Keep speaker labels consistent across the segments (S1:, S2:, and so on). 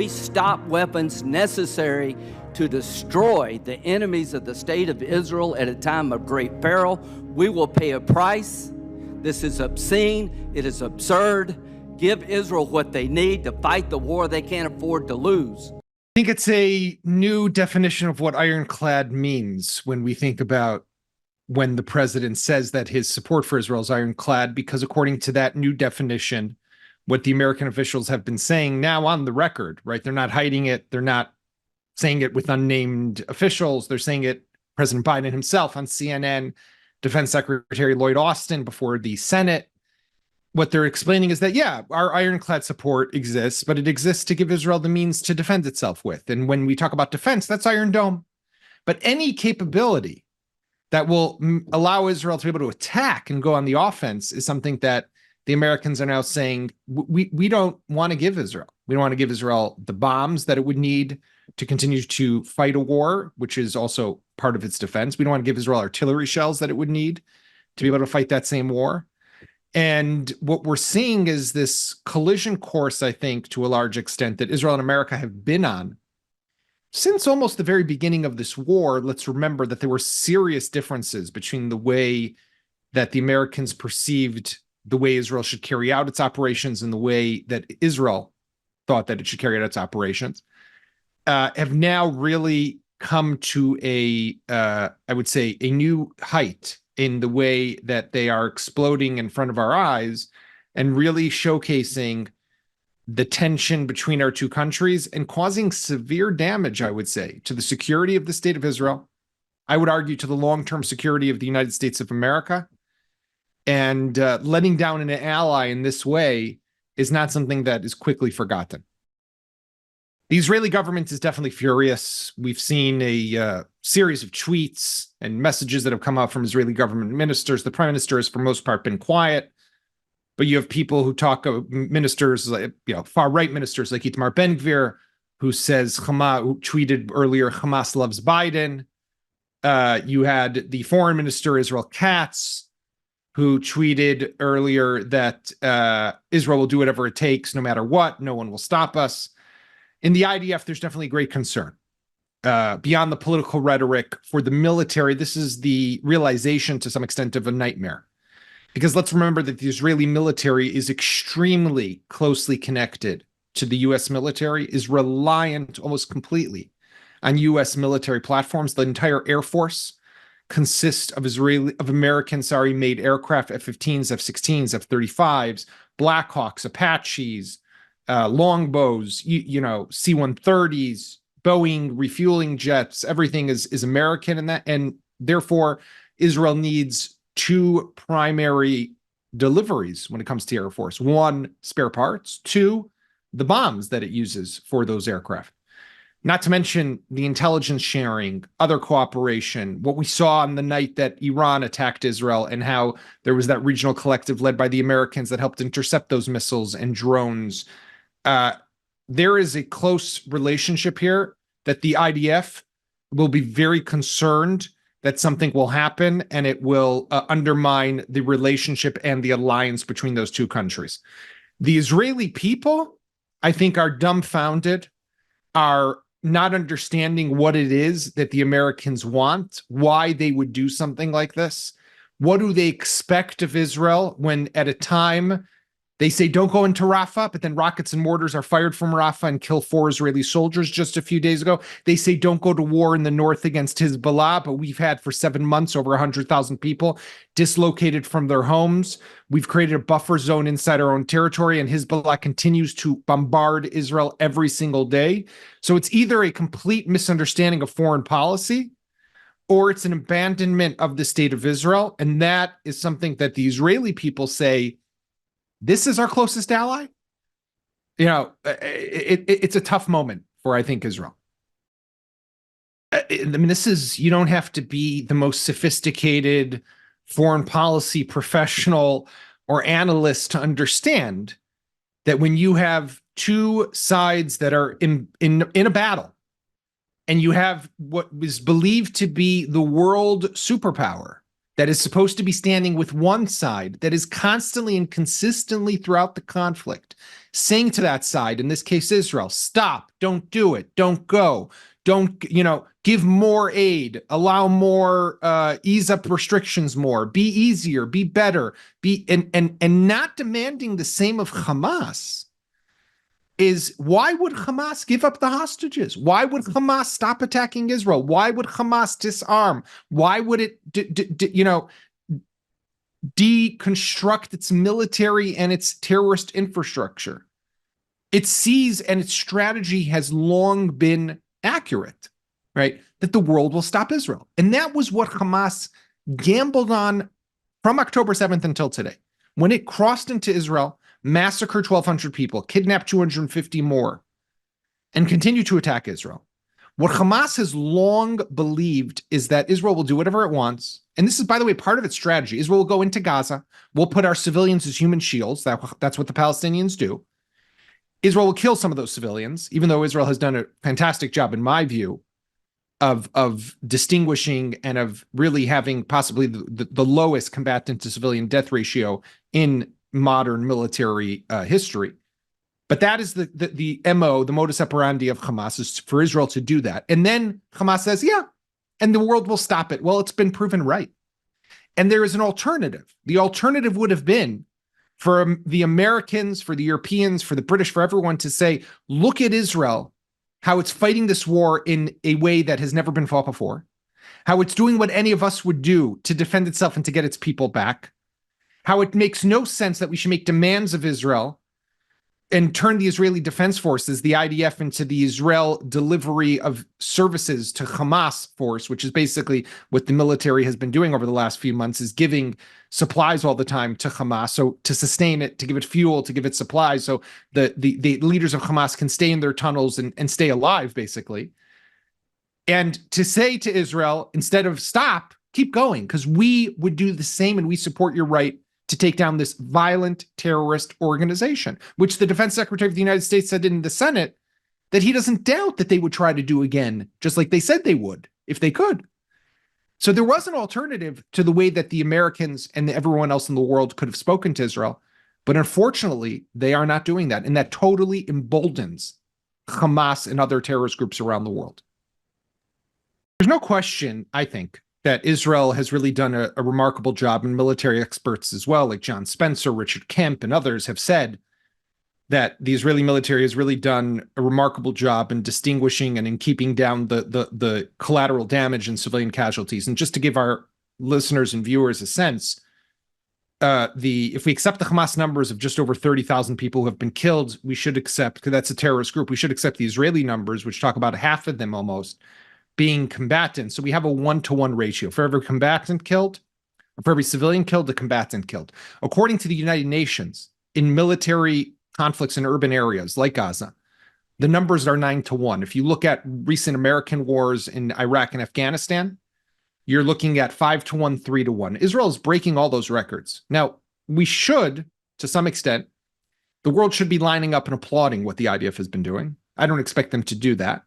S1: we stop weapons necessary to destroy the enemies of the state of Israel at a time of great peril, we will pay a price. This is obscene. It is absurd. Give Israel what they need to fight the war they can't afford to lose.
S2: I think it's a new definition of what ironclad means when we think about when the president says that his support for Israel is ironclad, because according to that new definition, what the American officials have been saying now on the record, right? They're not hiding it. They're not saying it with unnamed officials. They're saying it, President Biden himself on CNN, Defense Secretary Lloyd Austin before the Senate. What they're explaining is that, yeah, our ironclad support exists, but it exists to give Israel the means to defend itself with. And when we talk about defense, that's Iron Dome. But any capability that will allow Israel to be able to attack and go on the offense is something that the Americans are now saying we don't want to give Israel. We don't want to give Israel the bombs that it would need to continue to fight a war, which is also part of its defense. We don't want to give Israel artillery shells that it would need to be able to fight that same war. And what we're seeing is this collision course, I think, to a large extent, that Israel and America have been on since almost the very beginning of this war. Let's remember that there were serious differences between the way that the Americans perceived the way Israel should carry out its operations and the way that Israel thought that it should carry out its operations, have now really come to I would say, a new height in the way that they are exploding in front of our eyes and really showcasing the tension between our two countries and causing severe damage, I would say, to the security of the state of Israel. I would argue to the long-term security of the United States of America. And letting down an ally in this way is not something that is quickly forgotten. The Israeli government is definitely furious. We've seen a series of tweets and messages that have come out from Israeli government ministers. The prime minister has, for most part, been quiet. But you have people who talk, ministers, like, far-right ministers like Itamar Ben-Gvir, who says Hamas, who tweeted earlier, Hamas loves Biden. You had the foreign minister, Israel Katz, who tweeted earlier that Israel will do whatever it takes, no matter what. No one will stop us. In the IDF, there's definitely great concern. Beyond the political rhetoric, for the military, this is the realization to some extent of a nightmare. Because let's remember that the Israeli military is extremely closely connected to the U.S. military, is reliant almost completely on U.S. military platforms. The entire Air Force consists of American made aircraft, F-15s, F-16s, F-35s, Blackhawks, Apaches, Longbows, C-130s, Boeing refueling jets. Everything is American in that, and therefore Israel needs two primary deliveries when it comes to Air Force. One, spare parts. Two, the bombs that it uses for those aircraft. Not to mention the intelligence sharing, other cooperation, what we saw on the night that Iran attacked Israel and how there was that regional collective led by the Americans that helped intercept those missiles and drones. There is a close relationship here that the IDF will be very concerned that something will happen and it will undermine the relationship and the alliance between those two countries. The Israeli people, I think, are dumbfounded, are not understanding what it is that the Americans want, why they would do something like this. What do they expect of Israel when at a time they say don't go into Rafah, but then rockets and mortars are fired from Rafah and kill 4 Israeli soldiers just a few days ago? They say don't go to war in the north against Hezbollah, but we've had for 7 months over 100,000 people dislocated from their homes. We've created a buffer zone inside our own territory, and Hezbollah continues to bombard Israel every single day. So it's either a complete misunderstanding of foreign policy or it's an abandonment of the state of Israel. And that is something that the Israeli people say, this is our closest ally. It's a tough moment for, I think, Israel. You don't have to be the most sophisticated foreign policy professional or analyst to understand that when you have two sides that are in a battle, and you have what was believed to be the world superpower that is supposed to be standing with one side, that is constantly and consistently throughout the conflict, saying to that side, in this case, Israel, stop, don't do it, don't go, don't, give more aid, allow more, ease up restrictions more, be easier, be better, and not demanding the same of Hamas is, why would Hamas give up the hostages? Why would Hamas stop attacking Israel? Why would Hamas disarm? Why would it, deconstruct its military and its terrorist infrastructure? It sees, and its strategy has long been accurate, right? That the world will stop Israel. And that was what Hamas gambled on from October 7th until today. When it crossed into Israel, massacred 1,200 people, kidnapped 250 more, and continued to attack Israel. What Hamas has long believed is that Israel will do whatever it wants. And this is, by the way, part of its strategy. Israel will go into Gaza. We'll put our civilians as human shields. That's what the Palestinians do. Israel will kill some of those civilians, even though Israel has done a fantastic job, in my view, of distinguishing and of really having possibly the lowest combatant to civilian death ratio in modern military history. But that is the MO, the modus operandi of Hamas, is for Israel to do that. And then Hamas says, yeah, and the world will stop it. Well, it's been proven right. And there is an alternative. The alternative would have been for the Americans, for the Europeans, for the British, for everyone to say, look at Israel, how it's fighting this war in a way that has never been fought before, how it's doing what any of us would do to defend itself and to get its people back, how it makes no sense that we should make demands of Israel and turn the Israeli Defense Forces, the IDF, into the Israel delivery of services to Hamas force, which is basically what the military has been doing over the last few months, is giving supplies all the time to Hamas. So to sustain it, to give it fuel, to give it supplies, so the leaders of Hamas can stay in their tunnels and stay alive, basically. And to say to Israel, instead of stop, keep going, because we would do the same and we support your right to take down this violent terrorist organization, which the Defense Secretary of the United States said in the Senate that he doesn't doubt that they would try to do again, just like they said they would, if they could. So there was an alternative to the way that the Americans and everyone else in the world could have spoken to Israel. But unfortunately, they are not doing that. And that totally emboldens Hamas and other terrorist groups around the world. There's no question, I think, that Israel has really done a remarkable job, and military experts as well, like John Spencer, Richard Kemp, and others have said that the Israeli military has really done a remarkable job in distinguishing and in keeping down the collateral damage and civilian casualties. And just to give our listeners and viewers a sense, if we accept the Hamas numbers of just over 30,000 people who have been killed, we should accept, because that's a terrorist group, we should accept the Israeli numbers, which talk about half of them almost being combatants. So we have a 1-to-1 ratio. For every combatant killed, for every civilian killed, a combatant killed. According to the United Nations, in military conflicts in urban areas like Gaza, the numbers are 9-to-1. If you look at recent American wars in Iraq and Afghanistan, you're looking at 5-to-1, 3-to-1. Israel is breaking all those records. Now, we should, to some extent, the world should be lining up and applauding what the IDF has been doing. I don't expect them to do that.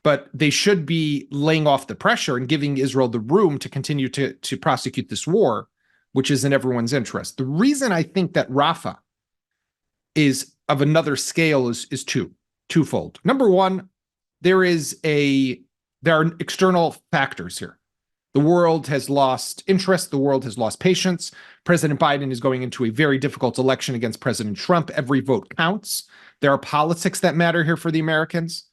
S2: But they should be laying off the pressure and giving Israel the room to continue to prosecute this war, which is in everyone's interest. The reason I think that Rafah is of another scale is twofold. Number one, there are external factors here. The world has lost interest. The world has lost patience. President Biden is going into a very difficult election against President Trump. Every vote counts. There are politics that matter here for the Americans.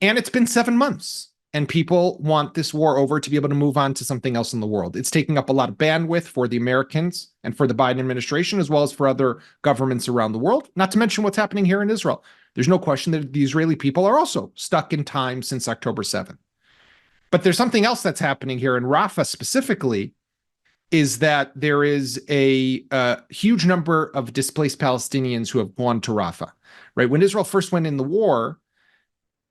S2: And it's been 7 months, and people want this war over to be able to move on to something else in the world. It's taking up a lot of bandwidth for the Americans and for the Biden administration, as well as for other governments around the world, not to mention what's happening here in Israel. There's no question that the Israeli people are also stuck in time since October 7th. But there's something else that's happening here in Rafah specifically, is that there is a huge number of displaced Palestinians who have gone to Rafah, right? When Israel first went in the war,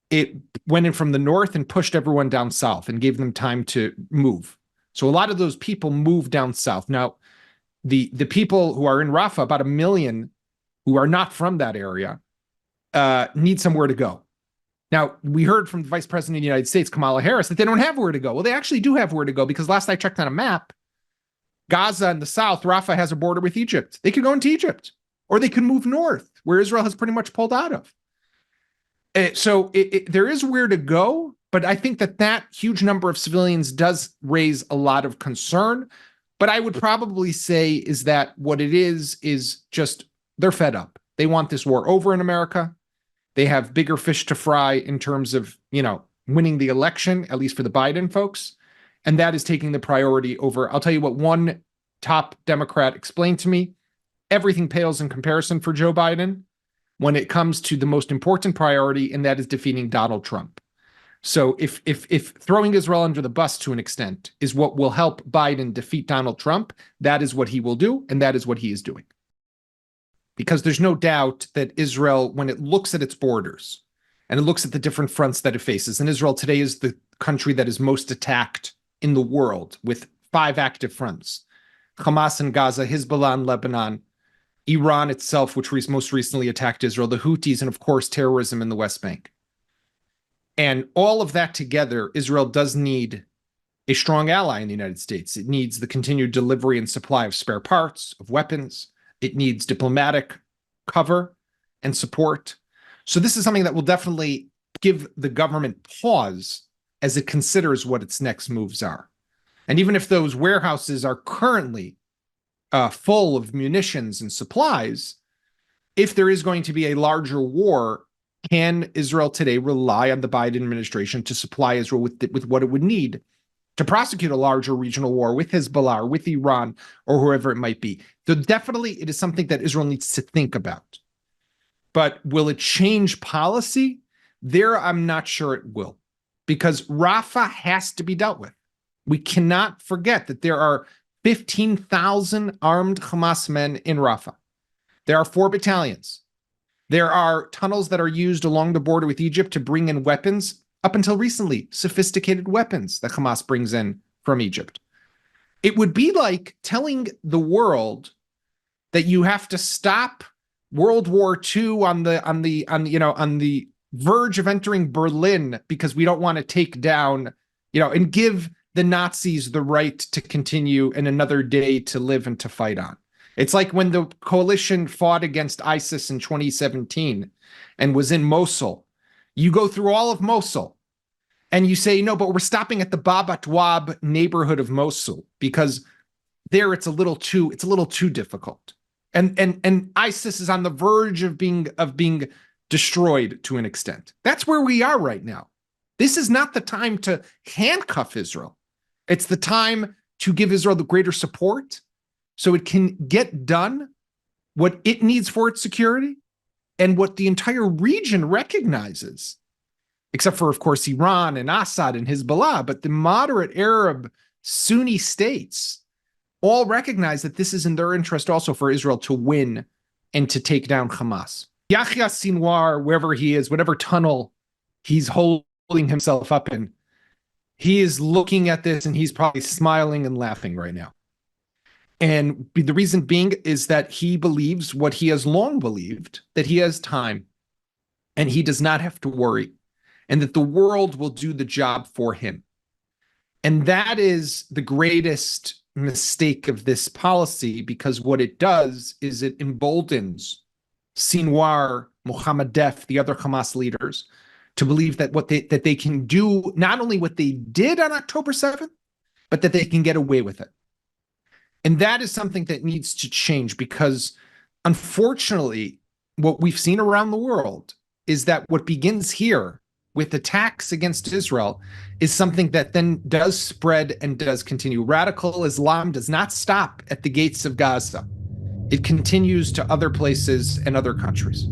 S2: it went in from the north and pushed everyone down south and gave them time to move. So a lot of those people moved down south. Now, the people who are in Rafah, about 1 million who are not from that area, need somewhere to go. Now, we heard from the Vice President of the United States, Kamala Harris, that they don't have where to go. Well, they actually do have where to go, because last I checked on a map, Gaza in the south, Rafah has a border with Egypt. They could go into Egypt, or they could move north, where Israel has pretty much pulled out of. So there is where to go, but I think that huge number of civilians does raise a lot of concern. But I would probably say is that what it is just they're fed up. They want this war over in America. They have bigger fish to fry in terms of, winning the election, at least for the Biden folks. And that is taking the priority over. I'll tell you what one top Democrat explained to me. Everything pales in comparison for Joe Biden when it comes to the most important priority, and that is defeating Donald Trump. So if throwing Israel under the bus to an extent is what will help Biden defeat Donald Trump, that is what he will do, and that is what he is doing. Because there's no doubt that Israel, when it looks at its borders and it looks at the different fronts that it faces, and Israel today is the country that is most attacked in the world with 5 active fronts: Hamas in Gaza, Hezbollah in Lebanon, Iran itself, which most recently attacked Israel, the Houthis, and of course, terrorism in the West Bank. And all of that together, Israel does need a strong ally in the United States. It needs the continued delivery and supply of spare parts, of weapons. It needs diplomatic cover and support. So this is something that will definitely give the government pause as it considers what its next moves are. And even if those warehouses are currently full of munitions and supplies, if there is going to be a larger war, can Israel today rely on the Biden administration to supply Israel with what it would need to prosecute a larger regional war with Hezbollah or with Iran or whoever it might be? So definitely it is something that Israel needs to think about. But will it change policy? There, I'm not sure it will, because Rafah has to be dealt with. We cannot forget that there are 15,000 armed Hamas men in Rafah. There are 4 battalions. There are tunnels that are used along the border with Egypt to bring in weapons, up until recently, sophisticated weapons that Hamas brings in from Egypt. It would be like telling the world that you have to stop World War II on the verge of entering Berlin because we don't want to take down, and give the Nazis the right to continue and another day to live and to fight on. It's like when the coalition fought against ISIS in 2017 and was in Mosul. You go through all of Mosul and you say, no, but we're stopping at the Bab Atwab neighborhood of Mosul because there it's a little too difficult. And ISIS is on the verge of being destroyed to an extent. That's where we are right now. This is not the time to handcuff Israel. It's the time to give Israel the greater support so it can get done what it needs for its security and what the entire region recognizes, except for, of course, Iran and Assad and Hezbollah. But the moderate Arab Sunni states all recognize that this is in their interest also for Israel to win and to take down Hamas. Yahya Sinwar, wherever he is, whatever tunnel he's holding himself up in, he is looking at this and he's probably smiling and laughing right now. And the reason being is that he believes what he has long believed, that he has time and he does not have to worry, and that the world will do the job for him. And that is the greatest mistake of this policy, because what it does is it emboldens Sinwar, Mohammed Def, the other Hamas leaders, to believe that that they can do not only what they did on October 7th, but that they can get away with it. And that is something that needs to change, because unfortunately, what we've seen around the world is that what begins here with attacks against Israel is something that then does spread and does continue. Radical Islam does not stop at the gates of Gaza. It continues to other places and other countries.